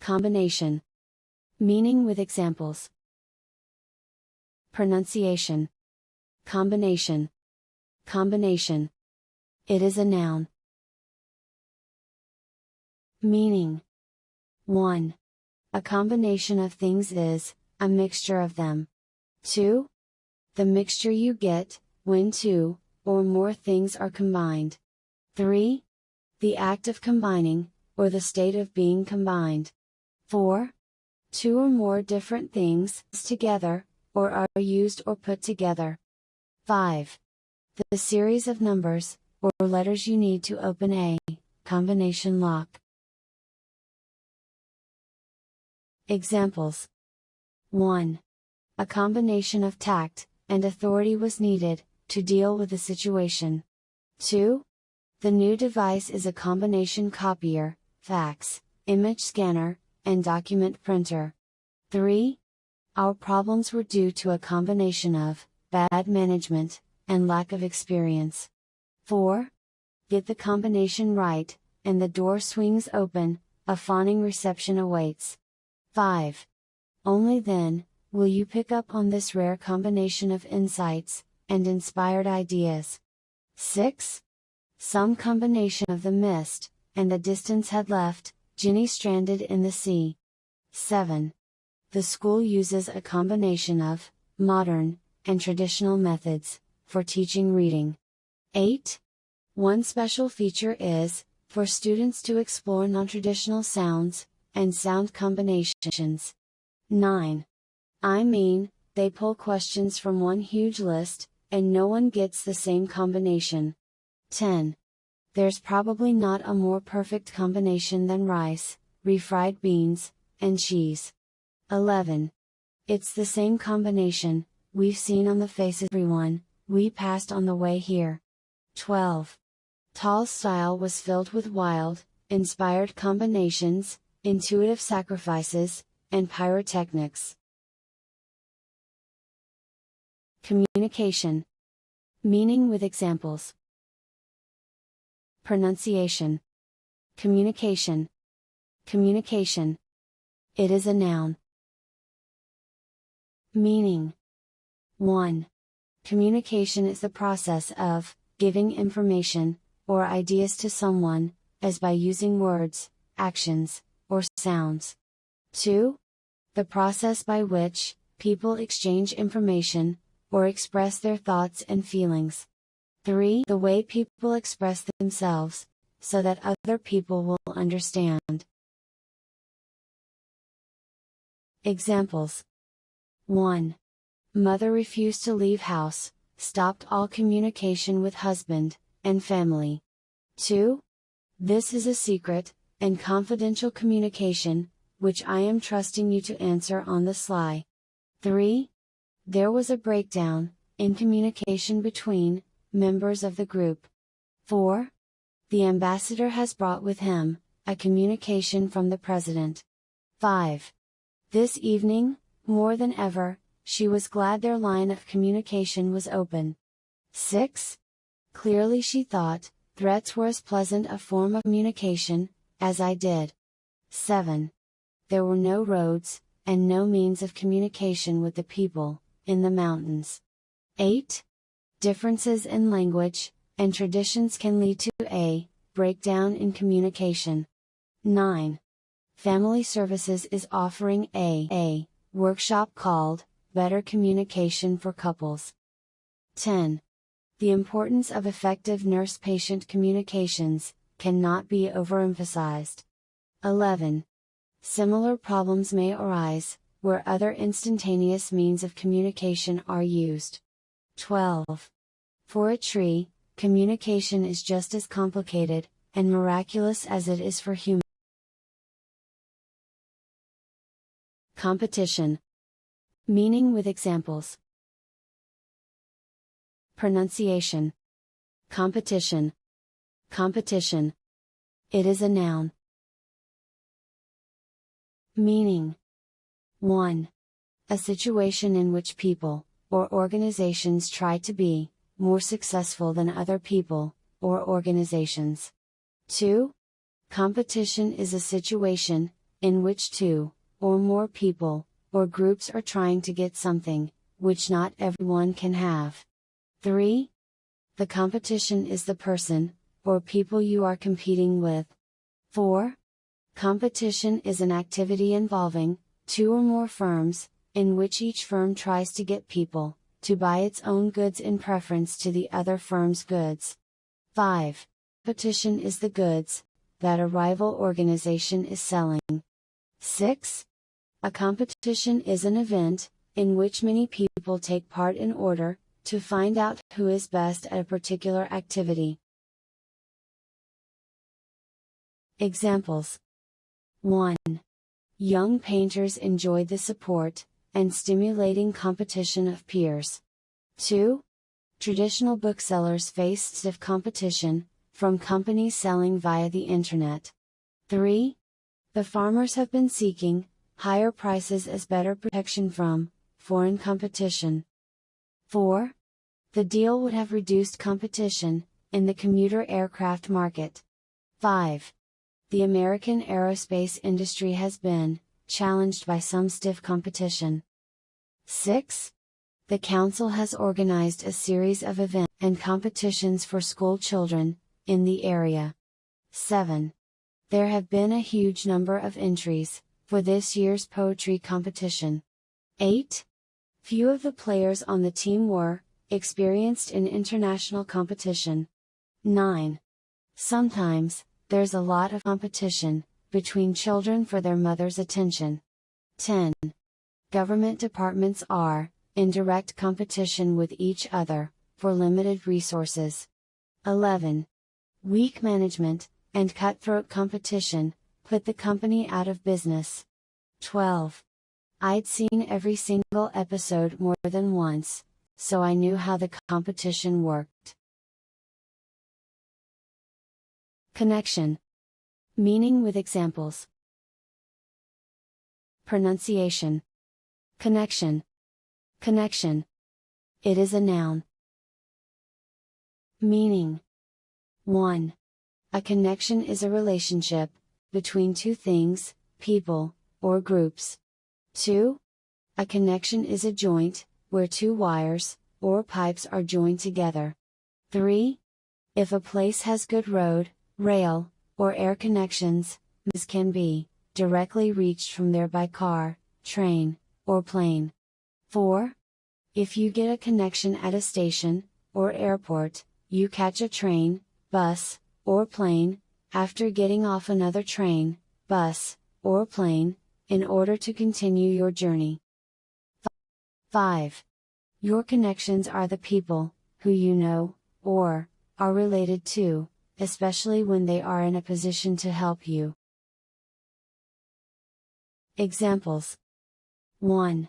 Combination. Meaning with examples. Pronunciation. Combination. Combination. It is a noun. Meaning. 1. A combination of things is, a mixture of them. 2. The mixture you get, when two, or more things are combined. 3. The act of combining, or the state of being combined. 4. Two or more different things together, or are used or put together. 5. The series of numbers, or letters you need to open a combination lock. Examples. 1. A combination of tact and authority was needed to deal with the situation. 2. The new device is a combination copier, fax, image scanner, and document printer. 3. Our problems were due to a combination of bad management and lack of experience. 4. Get the combination right, and the door swings open, a fawning reception awaits. 5. Only then will you pick up on this rare combination of insights and inspired ideas. 6. Some combination of the mist and the distance had left Ginny stranded in the sea. 7. The school uses a combination of modern and traditional methods for teaching reading. 8. One special feature is for students to explore non-traditional sounds and sound combinations. 9. I mean, they pull questions from one huge list, and no one gets the same combination. 10. There's probably not a more perfect combination than rice, refried beans, and cheese. 11. It's the same combination we've seen on the face of everyone we passed on the way here. 12. Tall's style was filled with wild, inspired combinations, intuitive sacrifices, and pyrotechnics. Communication. Meaning with examples. Pronunciation. Communication. Communication. It is a noun. Meaning. 1. Communication is the process of giving information or ideas to someone, as by using words, actions, or sounds. 2. The process by which people exchange information or express their thoughts and feelings. 3. The way people express themselves, so that other people will understand. Examples. 1. Mother refused to leave house, stopped all communication with husband and family. 2. This is a secret and confidential communication, which I am trusting you to answer on the sly. 3. There was a breakdown in communication between members of the group. 4. The ambassador has brought with him a communication from the president. 5. This evening, more than ever, she was glad their line of communication was open. 6. Clearly she thought threats were as pleasant a form of communication as I did. 7. There were no roads, and no means of communication with the people in the mountains. 8. Differences in language and traditions can lead to a breakdown in communication. 9. Family Services is offering a workshop called Better Communication for Couples. 10. The importance of effective nurse-patient communications cannot be overemphasized. 11. Similar problems may arise where other instantaneous means of communication are used. 12. For a tree, communication is just as complicated and miraculous as it is for humans. Competition. Meaning with examples. Pronunciation. Competition. Competition. It is a noun. Meaning. 1. A situation in which people, or organizations try to be more successful than other people, or organizations. 2. Competition is a situation in which two, or more people, or groups are trying to get something, which not everyone can have. 3. The competition is the person, or people you are competing with. 4. Competition is an activity involving two or more firms, in which each firm tries to get people to buy its own goods in preference to the other firm's goods. 5. Competition is the goods that a rival organization is selling. 6. A competition is an event in which many people take part in order to find out who is best at a particular activity. Examples. 1. Young painters enjoy the support and stimulating competition of peers. 2. Traditional booksellers face stiff competition from companies selling via the internet. 3. The farmers have been seeking higher prices as better protection from foreign competition. 4. The deal would have reduced competition in the commuter aircraft market. 5. The American aerospace industry has been challenged by some stiff competition. 6. The Council has organized a series of events and competitions for school children in the area. 7. There have been a huge number of entries for this year's poetry competition. 8. Few of the players on the team were experienced in international competition. 9. Sometimes, there's a lot of competition between children for their mother's attention. 10. Government departments are in direct competition with each other for limited resources. 11. Weak management and cutthroat competition put the company out of business. 12. I'd seen every single episode more than once, so I knew how the competition worked. Connection. Meaning with examples. Pronunciation. Connection. Connection. It is a noun. Meaning. 1. A connection is a relationship between two things, people, or groups. 2. A connection is a joint, where two wires, or pipes are joined together. 3. If a place has good road, rail, or air connections, this can be directly reached from there by car, train, or plane. 4. If you get a connection at a station, or airport, you catch a train, bus, or plane, after getting off another train, bus, or plane, in order to continue your journey. 5. Your connections are the people who you know, or are related to, especially when they are in a position to help you. Examples. 1.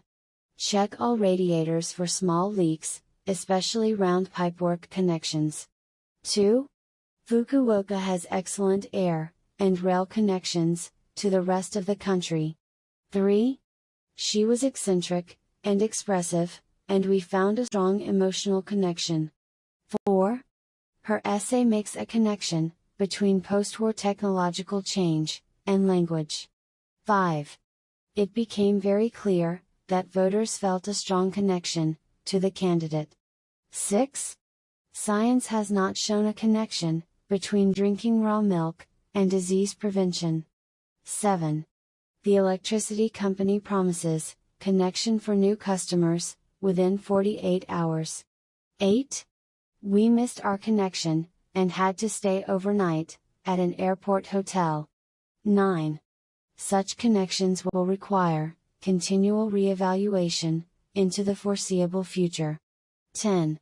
Check all radiators for small leaks, especially round pipework connections. 2. Fukuoka has excellent air and rail connections to the rest of the country. 3. She was eccentric and expressive, and we found a strong emotional connection. 4. Her essay makes a connection between post-war technological change and language. 5. It became very clear that voters felt a strong connection to the candidate. 6. Science has not shown a connection between drinking raw milk and disease prevention. 7. The electricity company promises connection for new customers within 48 hours. 8. We missed our connection and had to stay overnight at an airport hotel. 9. Such connections will require continual reevaluation into the foreseeable future. 10.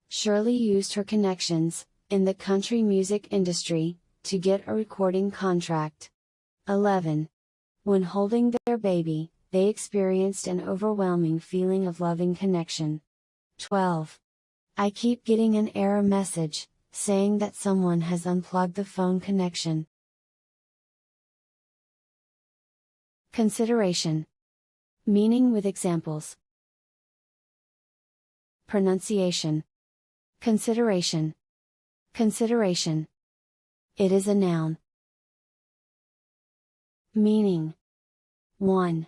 Shirley used her connections in the country music industry to get a recording contract. 11. When holding their baby, they experienced an overwhelming feeling of loving connection. 12. I keep getting an error message saying that someone has unplugged the phone connection. Consideration. Meaning with examples. Pronunciation. Consideration. Consideration. It is a noun. Meaning. 1.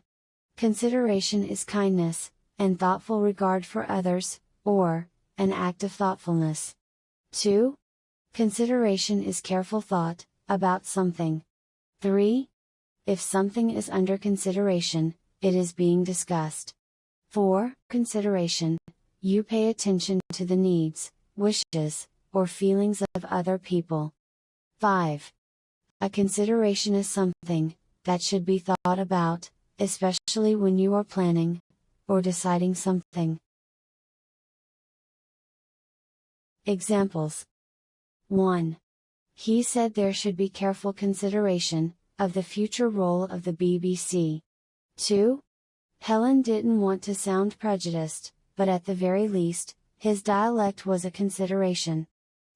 Consideration is kindness, and thoughtful regard for others, or, an act of thoughtfulness. 2. Consideration is careful thought, about something. 3. If something is under consideration, it is being discussed. 4. Consideration. You pay attention to the needs, wishes, or feelings of other people. 5. A consideration is something that should be thought about, especially when you are planning or deciding something. Examples. 1. He said there should be careful consideration of the future role of the BBC. 2. Helen didn't want to sound prejudiced, but at the very least, his dialect was a consideration.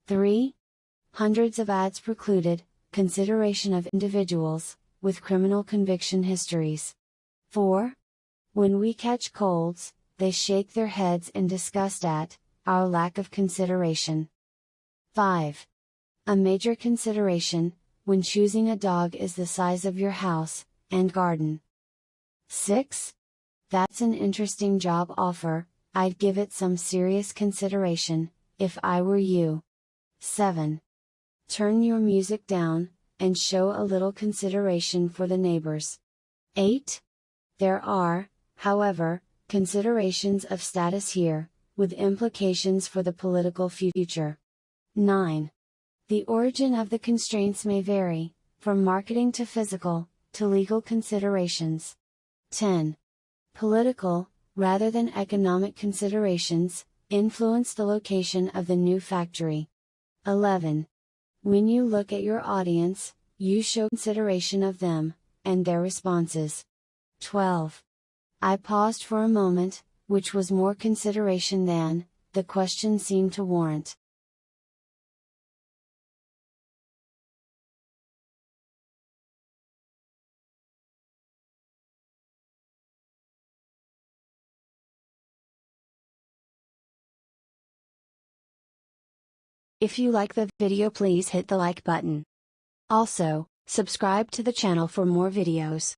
3. Hundreds of ads precluded consideration of individuals with criminal conviction histories. 4. When we catch colds, they shake their heads in disgust at our lack of consideration. 5. A major consideration when choosing a dog is the size of your house and garden. 6. That's an interesting job offer, I'd give it some serious consideration, if I were you. 7. Turn your music down, and show a little consideration for the neighbors. 8. There are, however, considerations of status here, with implications for the political future. 9. The origin of the constraints may vary, from marketing to physical, to legal considerations. 10. Political, rather than economic considerations, influence the location of the new factory. 11. When you look at your audience, you show consideration of them, and their responses. 12. I paused for a moment, which was more consideration than the question seemed to warrant. If you like the video, please hit the like button. Also, subscribe to the channel for more videos.